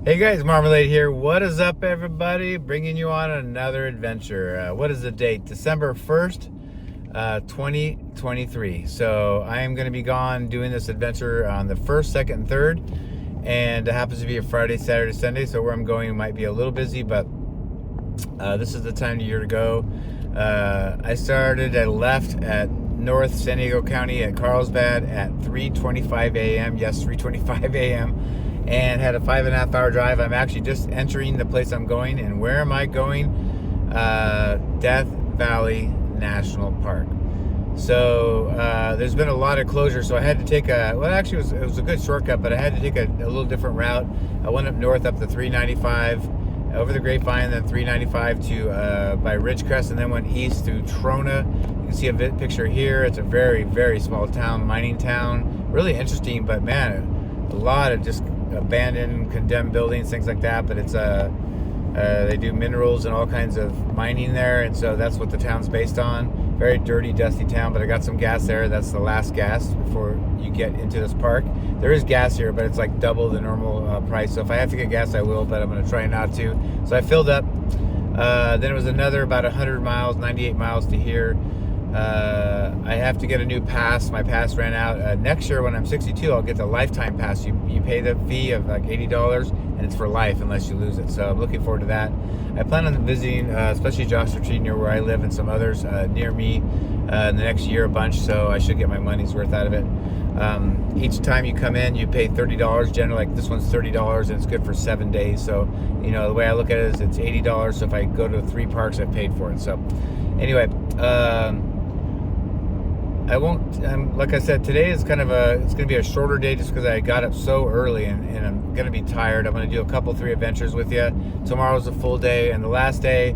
Hey guys, Marmalade here. What is up, everybody? Bringing you on another adventure. What is the date? December 1st, 2023. So I am going to be gone doing this adventure on the 1st, 2nd, and 3rd. And it happens to be a Friday, Saturday, Sunday. So where I'm going might be a little busy, but this is the time of year to go. I left at North San Diego County at Carlsbad at 3:25 a.m. Yes, 3:25 a.m. and had a 5.5 hour drive. I'm actually just entering the place I'm going. And where am I going? Death Valley National Park. So there's been a lot of closure, so I had to take it was a good shortcut, but I had to take a little different route. I went up north up the 395 over the Grapevine, then 395 to by Ridgecrest, and then went east through Trona. You can see a picture here. It's a very, very small town, mining town. Really interesting, but man, a lot of just abandoned, condemned buildings, things like that. But it's they do minerals and all kinds of mining there, and so that's what the town's based on. Very dirty, dusty town, but I got some gas there. That's the last gas before you get into this park. There is gas here, but it's like double the normal price. So if I have to get gas, I will, but I'm going to try not to. So I filled up. Then it was another about 100 miles, 98 miles to here. I have to get a new pass. My pass ran out. Next year when I'm 62, I'll get the lifetime pass. You pay the fee of like $80, and it's for life unless you lose it. So I'm looking forward to that. I plan on visiting, especially Joshua Tree near where I live, and some others near me in the next year, a bunch. So I should get my money's worth out of it. Each time you come in, you pay $30. Generally, like this one's $30, and it's good for 7 days. So, you know, the way I look at it is it's $80. So if I go to 3 parks, I've paid for it. So anyway, I won't, like I said, today is it's going to be a shorter day just because I got up so early and I'm going to be tired. I'm going to do a couple, 3 adventures with you. Tomorrow's a full day, and the last day,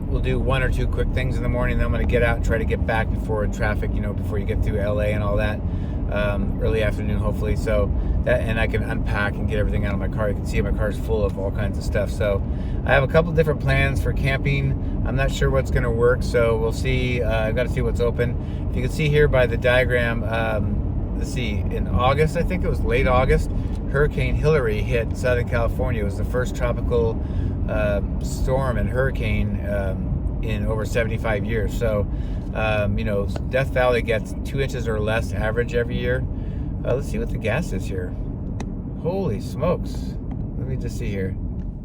we'll do 1 or 2 quick things in the morning. Then I'm going to get out and try to get back before traffic, before you get through LA and all that, early afternoon, hopefully. So that, and I can unpack and get everything out of my car. You can see my car's full of all kinds of stuff. So I have a couple different plans for camping. I'm not sure what's going to work, so we'll see. I've got to see what's open. If you can see here by the diagram, let's see, in August, I think it was late August, Hurricane Hillary hit Southern California. It was the first tropical storm and hurricane in over 75 years. So, Death Valley gets 2 inches or less average every year. Let's see what the gas is here. Holy smokes. Let me just see here.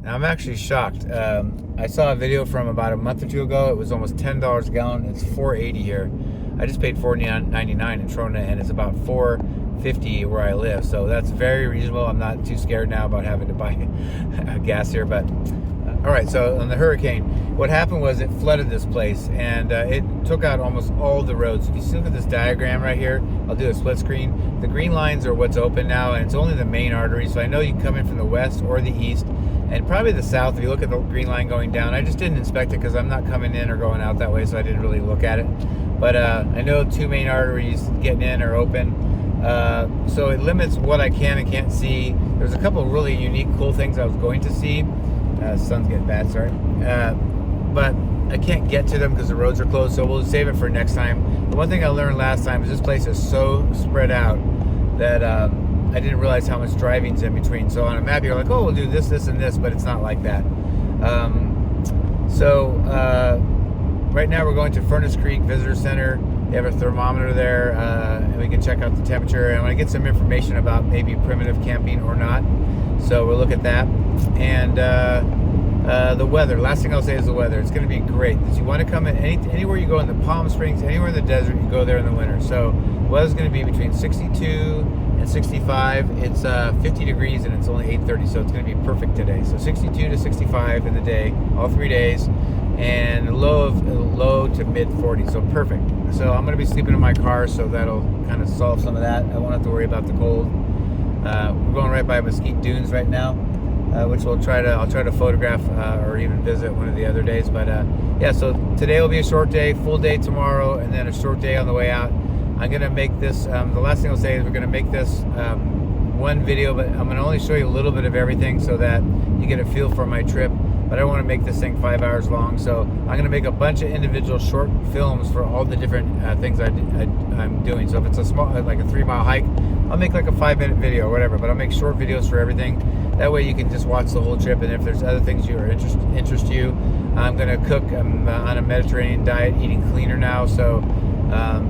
Now, I'm actually shocked. I saw a video from about a month or 2 ago. It was almost $10 a gallon. It's $4.80 here. I just paid $4.99 in Trona, and it's about $4.50 where I live. So that's very reasonable. I'm not too scared now about having to buy gas here. But all right, so on the hurricane, what happened was it flooded this place, and it took out almost all the roads. If you look at this diagram right here, I'll do a split screen. The green lines are what's open now, and it's only the main arteries. So I know you can come in from the west or the east, and probably the south. If you look at the green line going down, I just didn't inspect it because I'm not coming in or going out that way, so I didn't really look at it. But I know 2 main arteries getting in are open. So it limits what I can and can't see. There's a couple of really unique, cool things I was going to see. Sun's getting bad, sorry. But I can't get to them because the roads are closed, so we'll save it for next time. The one thing I learned last time is this place is so spread out that I didn't realize how much driving's in between. So on a map, you're like, oh, we'll do this, this, and this, but it's not like that. Right now we're going to Furnace Creek Visitor Center. They have a thermometer there, and we can check out the temperature. And I want to get some information about maybe primitive camping or not. So we'll look at that. And the weather. Last thing I'll say is the weather. It's going to be great. If you want to come in anywhere you go in the Palm Springs, anywhere in the desert, you go there in the winter. So the weather's going to be between 62 and 65. It's 50 degrees and it's only 8:30, so it's going to be perfect today. So 62 to 65 in the day, all 3 days, and low to mid 40s. So perfect. So I'm going to be sleeping in my car, so that'll kind of solve some of that. I won't have to worry about the cold. We're going right by Mesquite Dunes right now, which I'll try to photograph or even visit one of the other days. But yeah, so today will be a short day, full day tomorrow, and then a short day on the way out. I'm going to make this, the last thing I'll say is we're going to make this one video, but I'm going to only show you a little bit of everything so that you get a feel for my trip. but I don't want to make this thing 5 hours long. So I'm going to make a bunch of individual short films for all the different things I'm doing. So if it's a small, like a 3-mile hike, I'll make like a 5-minute video or whatever, but I'll make short videos for everything. That way you can just watch the whole trip, and if there's other things you are interest you, I'm going to cook. I'm on a Mediterranean diet, eating cleaner now, so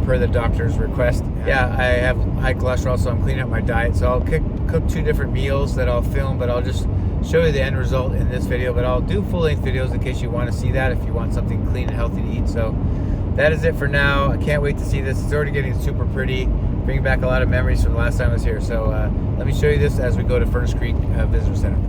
per the doctor's request. Yeah, I have high cholesterol, so I'm cleaning up my diet. So I'll cook 2 different meals that I'll film, but I'll just show you the end result in this video. But I'll do full-length videos in case you want to see that, if you want something clean and healthy to eat. So that is it for now. I can't wait to see this. It's already getting super pretty, bringing back a lot of memories from the last time I was here. So let me show you this as we go to Furnace Creek Visitor Center.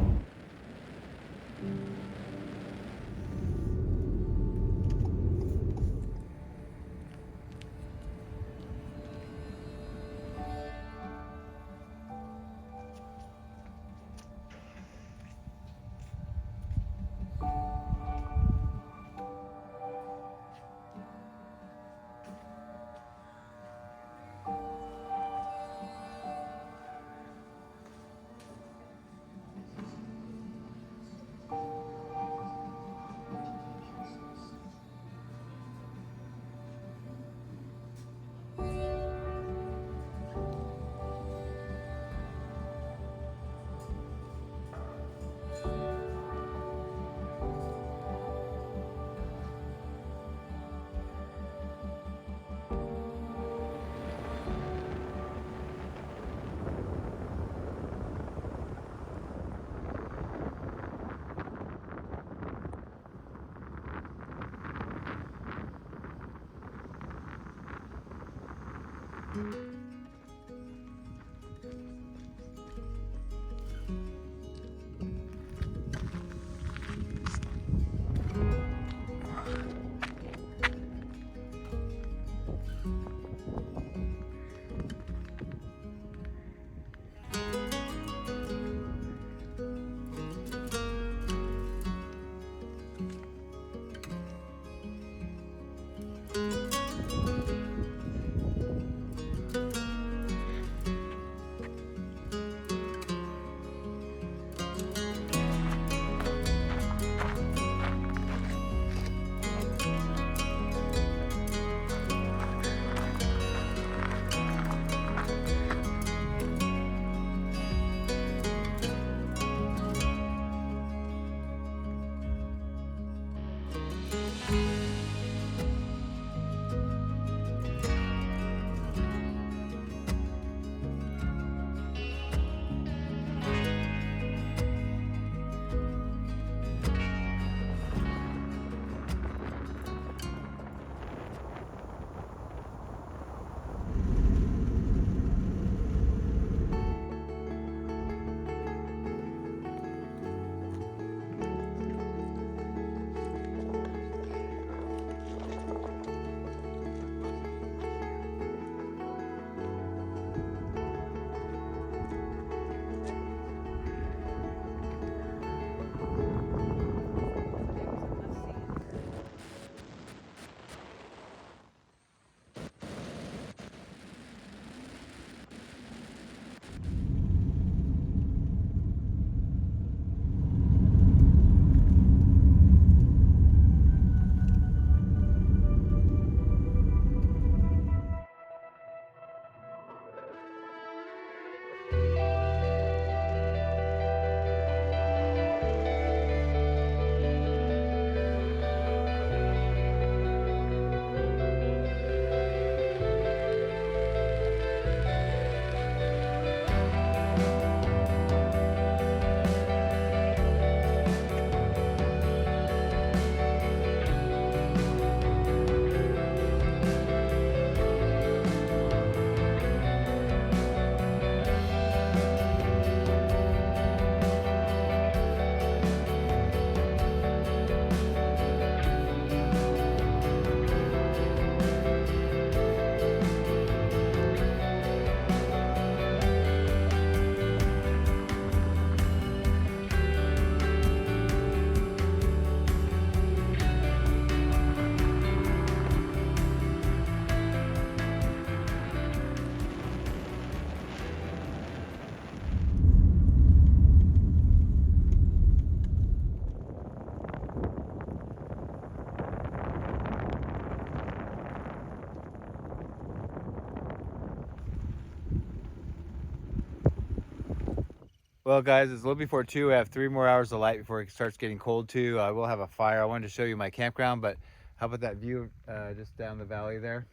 Well, guys, it's a little before 2. I have 3 more hours of light before it starts getting cold too. I will have a fire. I wanted to show you my campground, but how about that view just down the valley there?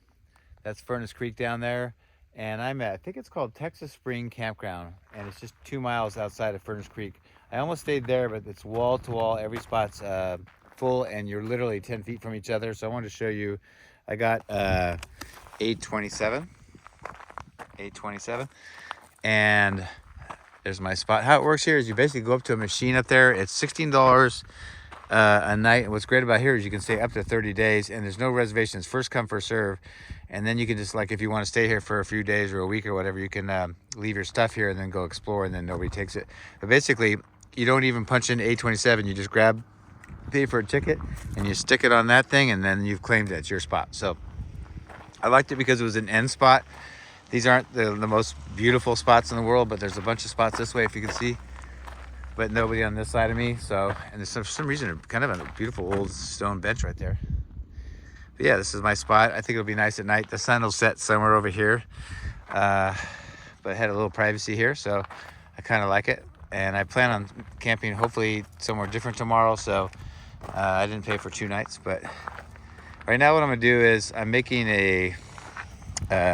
That's Furnace Creek down there. And I'm at, I think it's called Texas Spring Campground, and it's just 2 miles outside of Furnace Creek. I almost stayed there, but it's wall to wall. Every spot's full, and you're literally 10 feet from each other. So I wanted to show you. I got 827, and there's my spot. How it works here is you basically go up to a machine up there. It's $16 a night. And what's great about here is you can stay up to 30 days, and there's no reservations. First come, first serve. And then you can just, like, if you want to stay here for a few days or a week or whatever, you can leave your stuff here and then go explore, and then nobody takes it. But basically, you don't even punch in 827. You just pay for a ticket, and you stick it on that thing, and then you've claimed it. It's your spot. So I liked it because it was an end spot. These aren't the most beautiful spots in the world, but there's a bunch of spots this way, if you can see, but nobody on this side of me. So, and there's for some reason kind of a beautiful old stone bench right there. But yeah, this is my spot. I think it'll be nice at night. The sun will set somewhere over here, but I had a little privacy here, so I kind of like it. And I plan on camping hopefully somewhere different tomorrow, so I didn't pay for 2 nights. But right now what I'm gonna do is I'm making a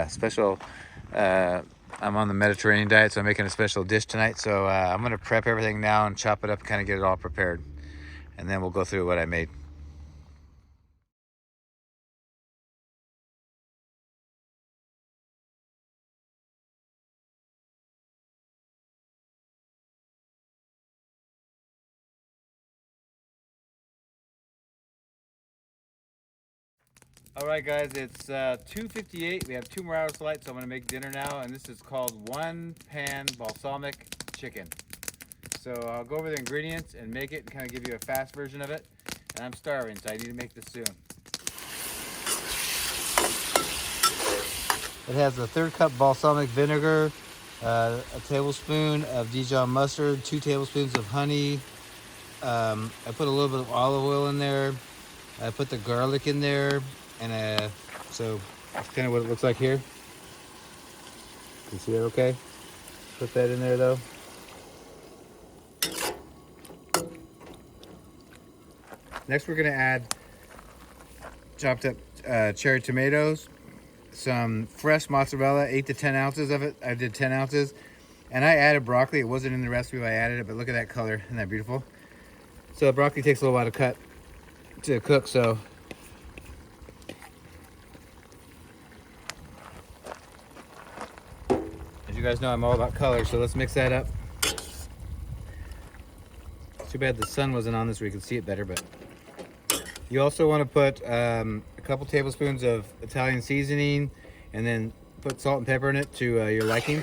special, I'm on the Mediterranean diet, so I'm making a special dish tonight. So I'm gonna prep everything now and chop it up, kind of get it all prepared, and then we'll go through what I made. All right, guys, it's 2:58. We have 2 more hours of light, so I'm gonna make dinner now, and this is called 1-pan balsamic chicken. So I'll go over the ingredients and make it and kind of give you a fast version of it. And I'm starving, so I need to make this soon. It has a 1/3 cup balsamic vinegar, a tablespoon of Dijon mustard, 2 tablespoons of honey. I put a little bit of olive oil in there. I put the garlic in there, and so that's kind of what it looks like here. You can see that okay? Put that in there though. Next we're gonna add chopped up cherry tomatoes, some fresh mozzarella, 8 to 10 ounces of it. I did 10 ounces. And I added broccoli. It wasn't in the recipe, but I added it, but look at that color. Isn't that beautiful? So broccoli takes a little while to cook, so as you guys know, I'm all about color, so let's mix that up. Too bad the sun wasn't on this where you could see it better, but you also want to put a couple tablespoons of Italian seasoning, and then put salt and pepper in it to your liking.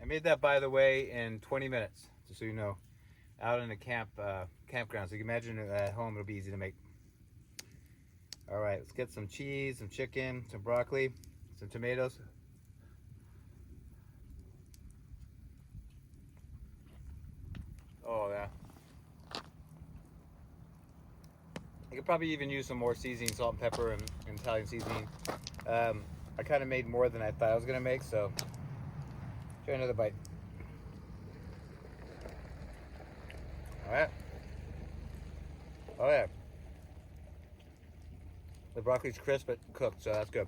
I made that, by the way, in 20 minutes, just so you know, out in a campground. So you can imagine at home it'll be easy to make. All right, let's get some cheese, some chicken, some broccoli, some tomatoes. Oh yeah. I could probably even use some more seasoning, salt and pepper, and Italian seasoning. I kind of made more than I thought I was gonna make, so try another bite. All right. Oh yeah. The broccoli's crisp but cooked, so that's good.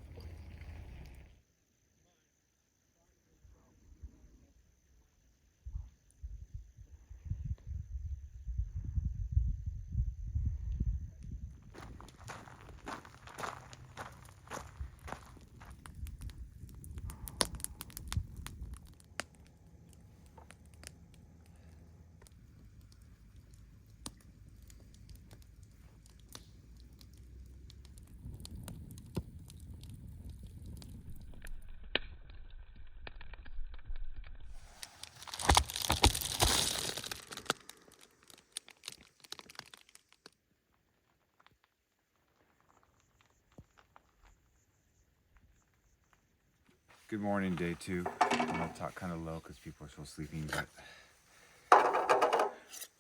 Good morning, day 2. I'm gonna talk kind of low because people are still sleeping, but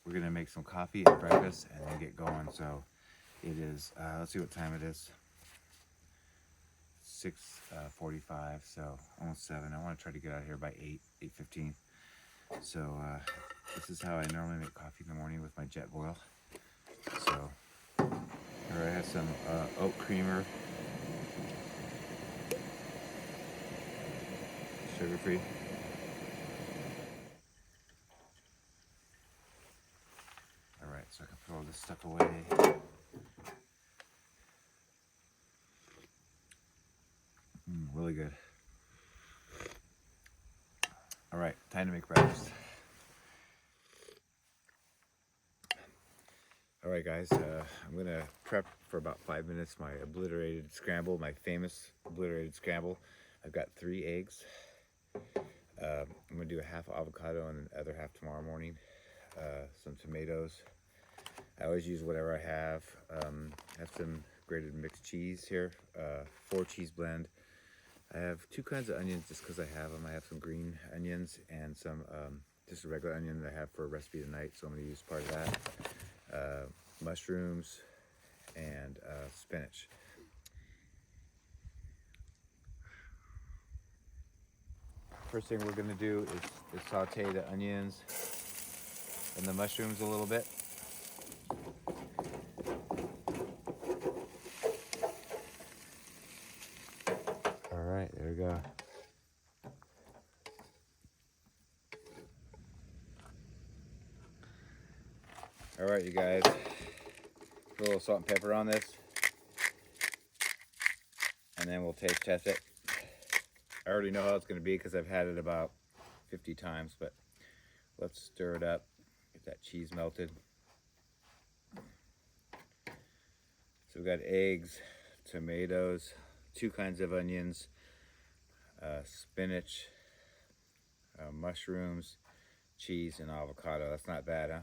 we're gonna make some coffee and breakfast and then get going. So it is, let's see what time it is. 6:45, so almost 7. I want to try to get out of here by 8:15. So this is how I normally make coffee in the morning with my jet boil. So here I have some oat creamer, sugar-free. All right, so I can put all this stuff away. Really good. All right, time to make breakfast. All right, guys, I'm gonna prep for about 5 minutes my obliterated scramble, my famous obliterated scramble. I've got 3 eggs. I'm gonna do a half avocado and the other half tomorrow morning. Some tomatoes. I always use whatever I have. I have some grated mixed cheese here, 4 cheese blend. I have 2 kinds of onions just because I have them. I have some green onions and some just a regular onion that I have for a recipe tonight, so I'm going to use part of that. Mushrooms and spinach. First thing we're going to do is saute the onions and the mushrooms a little bit. All right, there we go. All right, you guys, put a little salt and pepper on this, and then we'll taste test it. I already know how it's going to be because I've had it about 50 times, but let's stir it up, get that cheese melted. So we've got eggs, tomatoes, 2 kinds of onions, spinach, mushrooms, cheese, and avocado. That's not bad, huh?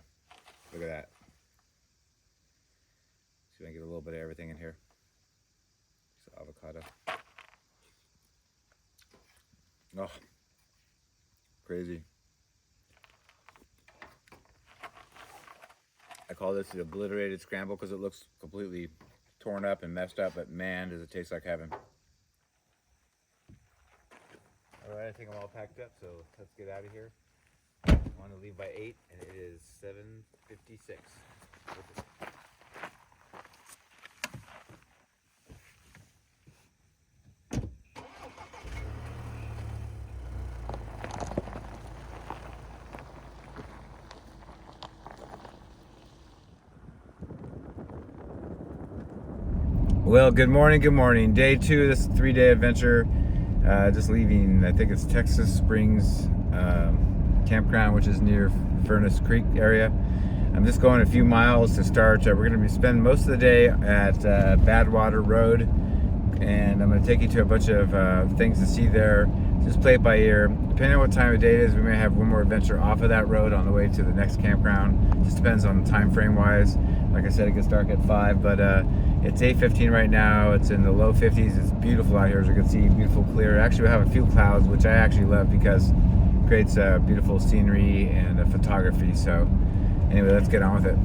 Look at that. See if I can get a little bit of everything in here. So avocado. Oh, crazy. I call this the obliterated scramble because it looks completely torn up and messed up, but man, does it taste like heaven. All right, I think I'm all packed up, so let's get out of here. I want to leave by 8, and it is 7:56. Well, good morning, good morning. Day 2, this 3-day adventure. Just leaving, I think it's Texas Springs campground, which is near Furnace Creek area. I'm just going a few miles to start. We're going to spend most of the day at Badwater Road, and I'm going to take you to a bunch of things to see there. Just play it by ear. Depending on what time of day it is, we may have one more adventure off of that road on the way to the next campground. Just depends on time frame wise. Like I said, it gets dark at 5, but it's 8:15 right now. It's in the low 50s. It's beautiful out here, as you can see, beautiful, clear. Actually, we have a few clouds, which I actually love because it creates beautiful scenery and photography. So anyway, let's get on with it.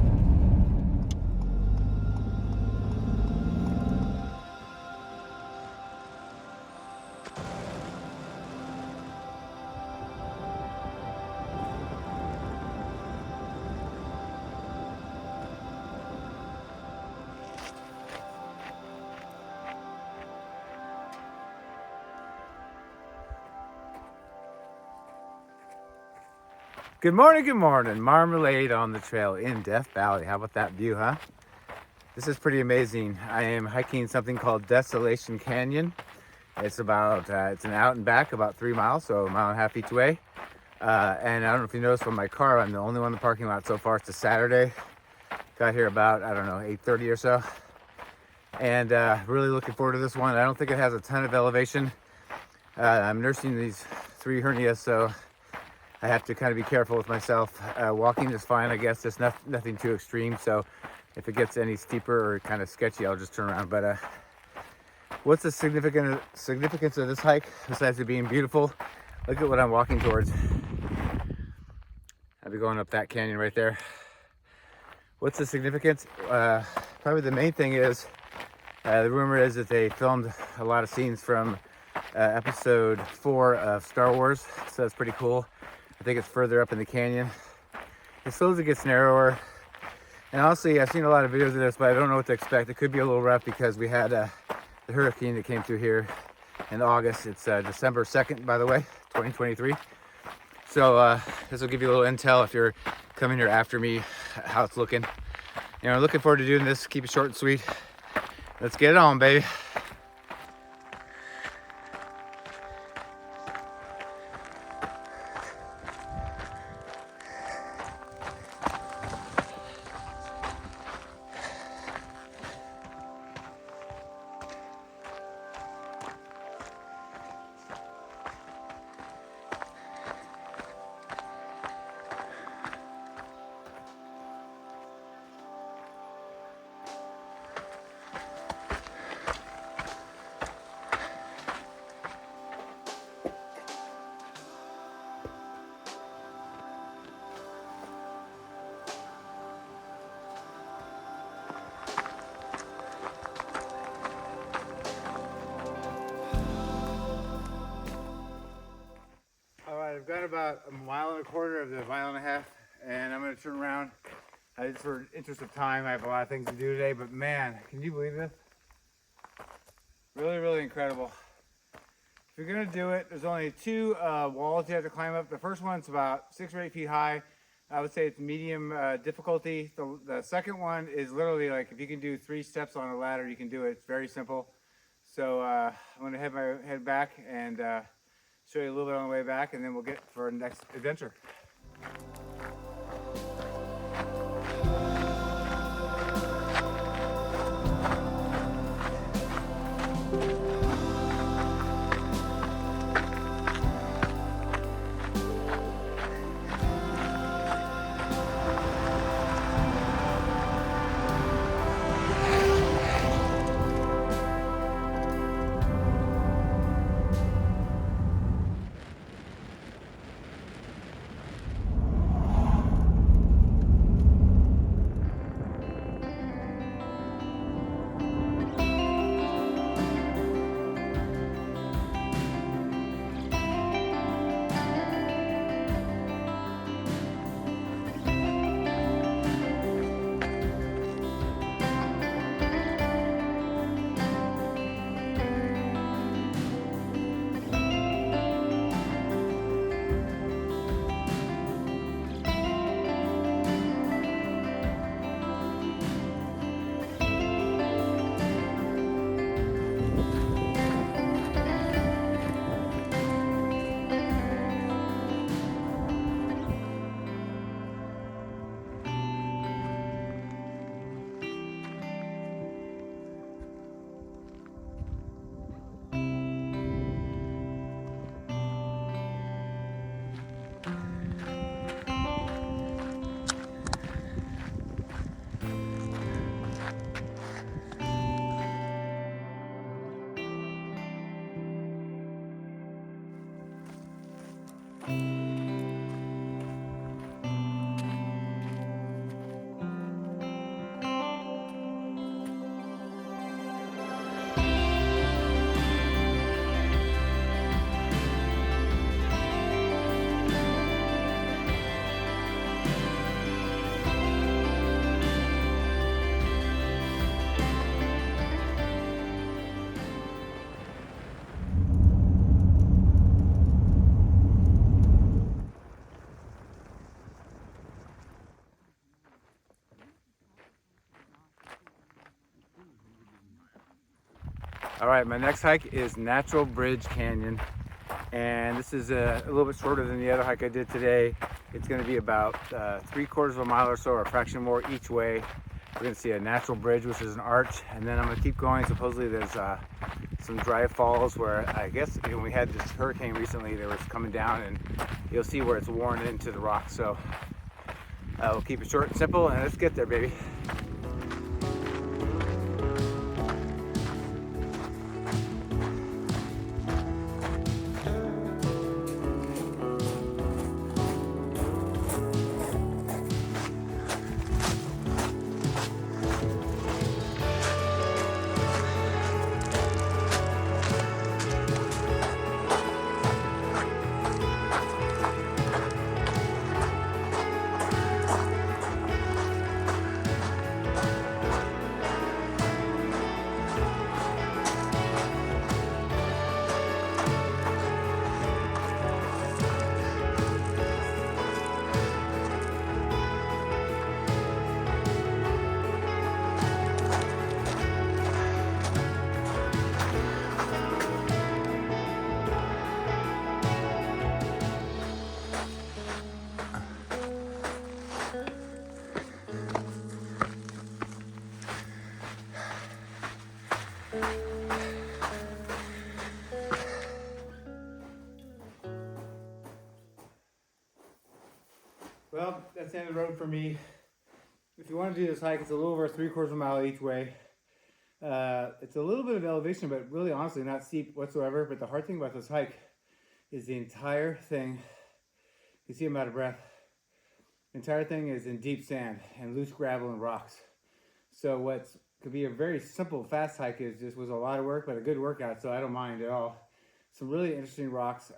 Good morning, Marmalade on the trail in Death Valley. How about that view, huh? This is pretty amazing. I am hiking something called Desolation Canyon. It's about, it's an out and back, about 3 miles, so a mile and a half each way. And I don't know if you noticed from my car, I'm the only one in the parking lot so far. It's a Saturday. Got here about, I don't know, 8:30 or so. And really looking forward to this one. I don't think it has a ton of elevation. I'm nursing these 3 hernias, so I have to kind of be careful with myself. Walking is fine, I guess. There's nothing too extreme. So if it gets any steeper or kind of sketchy, I'll just turn around. But what's the significance of this hike besides it being beautiful? Look at what I'm walking towards. I'll be going up that canyon right there. What's the significance? Probably the main thing is The rumor is that they filmed a lot of scenes from episode 4 of Star Wars, so that's pretty cool. I think it's further up in the canyon. It slowly gets narrower, and honestly, I've seen a lot of videos of this, but I don't know what to expect. It could be a little rough because we had the hurricane that came through here in August. It's December 2nd, by the way, 2023. So this will give you a little intel if you're coming here after me, how it's looking. You know, looking forward to doing this. Keep it short and sweet. Let's get it on, baby. I've got about 1.25 miles of the 1.5 miles, and I'm going to turn around. Just for interest of time, I have a lot of things to do today, but man, can you believe this? Really, really incredible. If you're going to do it, there's only 2 walls you have to climb up. The first one's about 6 or 8 feet high. I would say it's medium difficulty. The second one is literally like if you can do 3 steps on a ladder, you can do it. It's very simple. So I'm going to head back and show you a little bit on the way back, and then we'll get for our next adventure. All right, my next hike is Natural Bridge Canyon, and this is a little bit shorter than the other hike I did today. It's going to be about 3/4 mile or so, or a fraction more each way. We're going to see a natural bridge, which is an arch, and then I'm going to keep going. Supposedly there's some dry falls where I guess when we had this hurricane recently, there was coming down, and you'll see where it's worn into the rock. So we'll keep it short and simple, and let's get there, baby. well, that's the end of the road for me. If you want to do this hike, it's a little over 3/4 mile each way. It's a little bit of elevation, but really honestly not steep whatsoever. But the hard thing about this hike is the entire thing, you see I'm out of breath, the entire thing is in deep sand and loose gravel and rocks. So what could be a very simple fast hike was a lot of work, but a good workout, so I don't mind at all. Some really interesting rocks.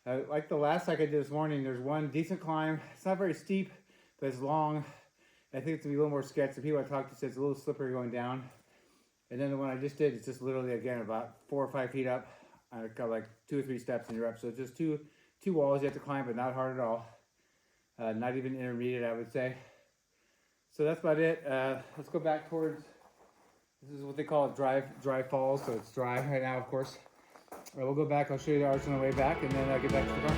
Like the last hike I did this morning, there's one decent climb. It's not very steep, but it's long. I think it's gonna be a little more sketchy. The people I talked to said it's a little slippery going down. And then the one I just did, it's just literally, again, about 4 or 5 feet up. I've got like 2 or 3 steps and you're up. So it's just two walls you have to climb, but not hard at all. Not even intermediate, I would say. So that's about it. Let's go back towards, this is what they call it, dry falls. So it's dry right now, of course. We'll go back, I'll show you the arch on the way back, and then I'll get back to the car.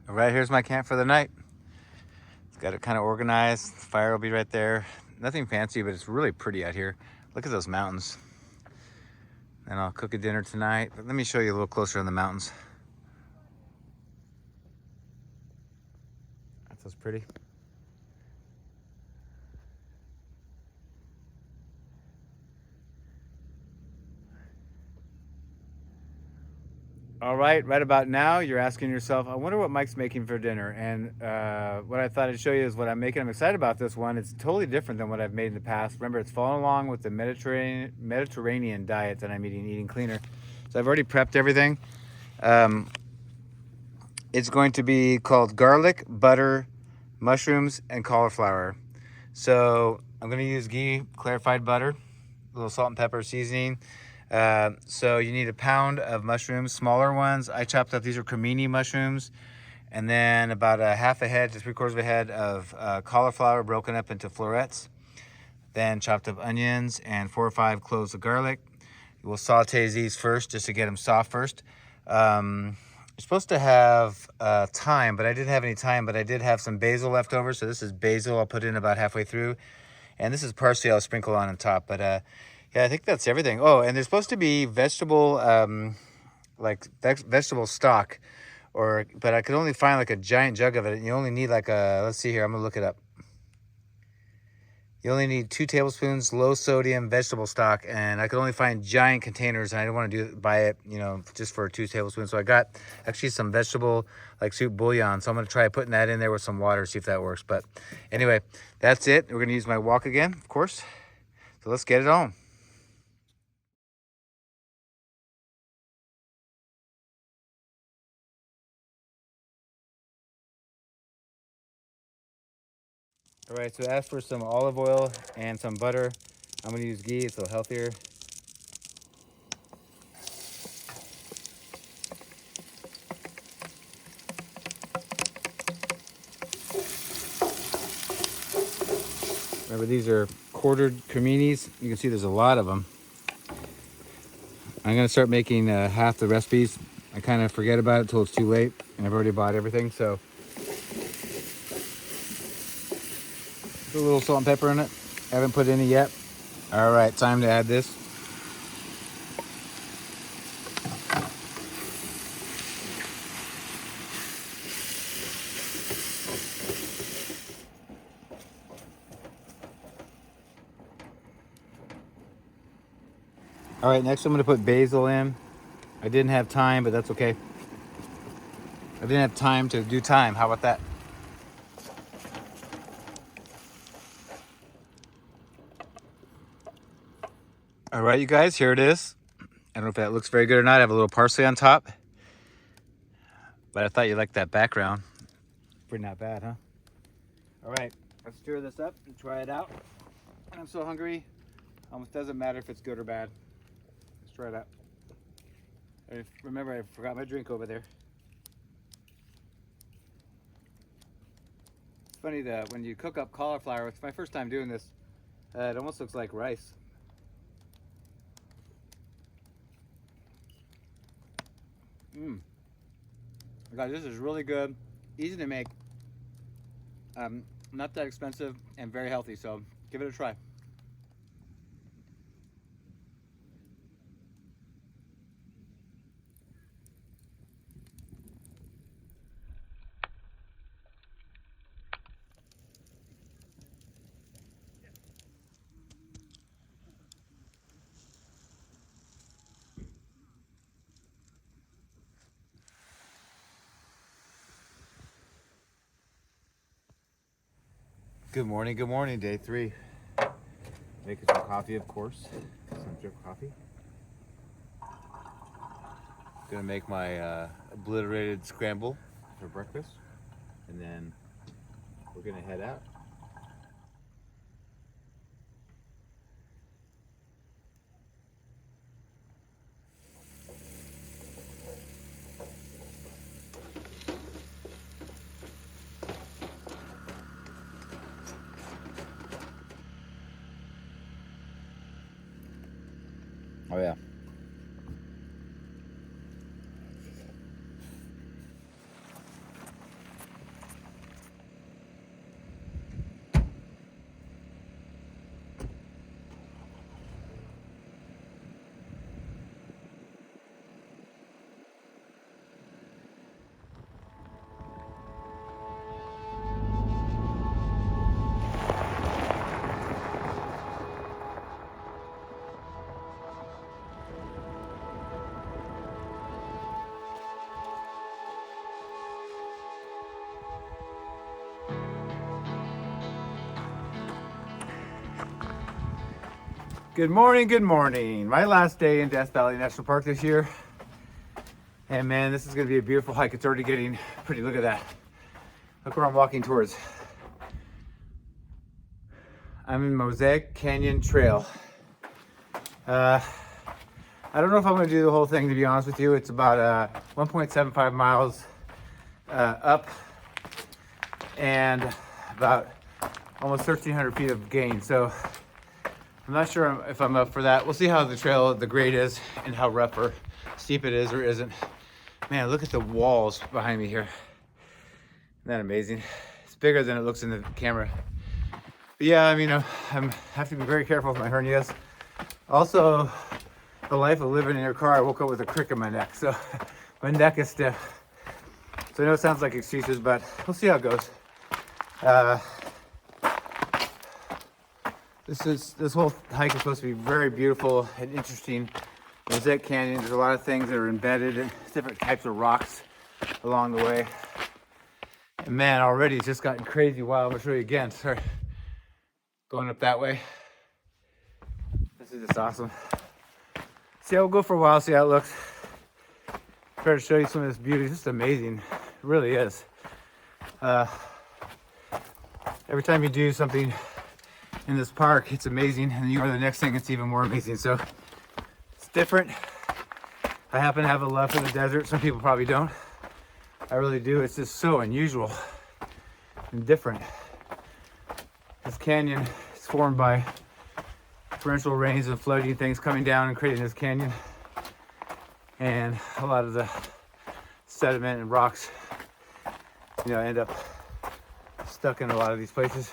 All right, here's my camp for the night. Got it kind of organized. The fire will be right there. Nothing fancy, but it's really pretty out here. Look at those mountains. And I'll cook a dinner tonight. But let me show you a little closer on the mountains. That feels pretty. All right about now, you're asking yourself, I wonder what Mike's making for dinner. And what I thought I'd show you is what I'm making. I'm excited about this one. It's totally different than what I've made in the past. Remember, it's following along with the Mediterranean diet that I'm eating cleaner. So I've already prepped everything. Um, it's going to be called garlic, butter, mushrooms, and cauliflower. So I'm going to use ghee, clarified butter, a little salt and pepper seasoning. So you need a pound of mushrooms, smaller ones. I chopped up, these are cremini mushrooms. And then about a half a head to 3/4 of a head of cauliflower broken up into florets. Then chopped up onions and 4 or 5 cloves of garlic. We'll saute these first just to get them soft first. You're supposed to have thyme, but I didn't have any thyme, but I did have some basil left over. So this is basil I'll put in about halfway through. And this is parsley I'll sprinkle on top. But yeah, I think that's everything. Oh, and there's supposed to be vegetable, vegetable stock. But I could only find like a giant jug of it. And you only need like let's see here, I'm gonna look it up. You only need 2 tablespoons low sodium vegetable stock, and I could only find giant containers, and I didn't want to buy it, just for 2 tablespoons. So I got actually some vegetable like soup bouillon. So I'm gonna try putting that in there with some water, see if that works. But anyway, that's it. We're gonna use my wok again, of course. So let's get it on. All right, so ask for some olive oil and some butter. I'm gonna use ghee, it's a little healthier. Remember, these are quartered creminis. You can see there's a lot of them. I'm gonna start making half the recipes. I kind of forget about it until it's too late, and I've already bought everything. So put a little salt and pepper in it. I haven't put any yet. All right, time to add this. All right, next I'm gonna put basil in. I didn't have time, but that's okay. I didn't have time to do time. How about that? All right, you guys, here it is. I don't know if that looks very good or not. I have a little parsley on top, but I thought you liked that background. Pretty not bad, huh? All right, let's stir this up and try it out. I'm so hungry. Almost doesn't matter if it's good or bad. Let's try it out. Remember, I forgot my drink over there. It's funny that when you cook up cauliflower, it's my first time doing this, it almost looks like rice. Guys, this is really good, easy to make, not that expensive, and very healthy, so give it a try. Good morning, day 3. Making some coffee, of course. Some drip coffee. Gonna make my obliterated scramble for breakfast, and then we're gonna head out. Oh yeah. Good morning, good morning. My last day in Death Valley National Park this year. And man, this is gonna be a beautiful hike. It's already getting pretty, look at that. Look where I'm walking towards. I'm in Mosaic Canyon Trail. I don't know if I'm gonna do the whole thing, to be honest with you. It's about 1.75 miles up and about almost 1,300 feet of gain. So I'm not sure if I'm up for that. We'll see how the trail, the grade is and how rough or steep it is or isn't. Man, look at the walls behind me here. Isn't that amazing? It's bigger than it looks in the camera. But yeah, I mean, I have to be very careful with my hernias. Also, the life of living in your car, I woke up with a crick in my neck. So my neck is stiff. So I know it sounds like excuses, but we'll see how it goes. This whole hike is supposed to be very beautiful and interesting. Mosaic Canyon, there's a lot of things that are embedded in different types of rocks along the way. And man, already it's just gotten crazy wild. I'm gonna show you again. Sorry. Going up that way. This is just awesome. See, I'll go for a while, see how it looks. Try to show you some of this beauty. It's just amazing. It really is. Every time you do something in this park, it's amazing, and you go to the next thing, it's even more amazing. So it's different. I happen to have a love for the desert. Some people probably don't. I really do. It's just so unusual and different. This canyon is formed by torrential rains and flooding things coming down and creating this canyon, and a lot of the sediment and rocks, you know, end up stuck in a lot of these places.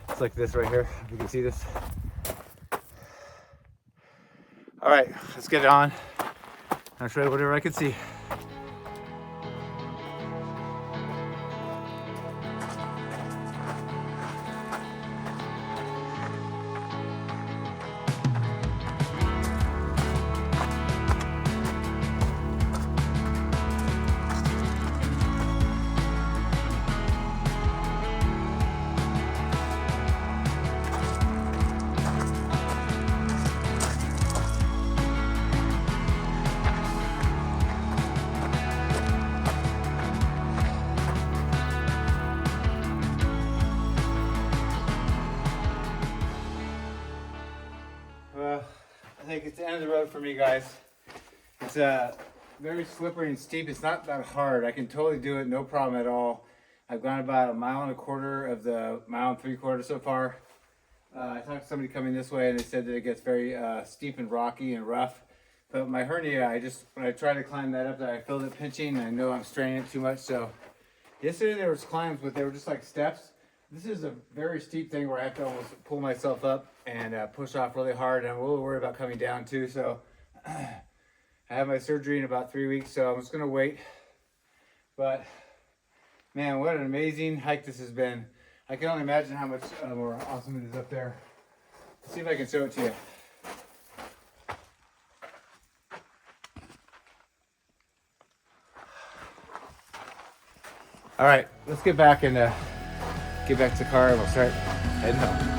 It's like this right here, if you can see this. All right, let's get it on. I'll show you whatever I can see. Well, I think it's the end of the road for me, guys. It's very slippery and steep. It's not that hard. I can totally do it, no problem at all. I've gone about 1.25 miles of the 1.75 miles so far. I talked to somebody coming this way, and they said that it gets very steep and rocky and rough. But my hernia, when I tried to climb that up, I felt it pinching, and I know I'm straining it too much. So yesterday there was climbs, but they were just like steps. This is a very steep thing where I have to almost pull myself up and push off really hard. And I'm a little worried about coming down too. So I have my surgery in about 3 weeks, so I'm just gonna wait. But man, what an amazing hike this has been. I can only imagine how much more awesome it is up there. Let's see if I can show it to you. All right, let's get back and get back to the car and we'll start heading home.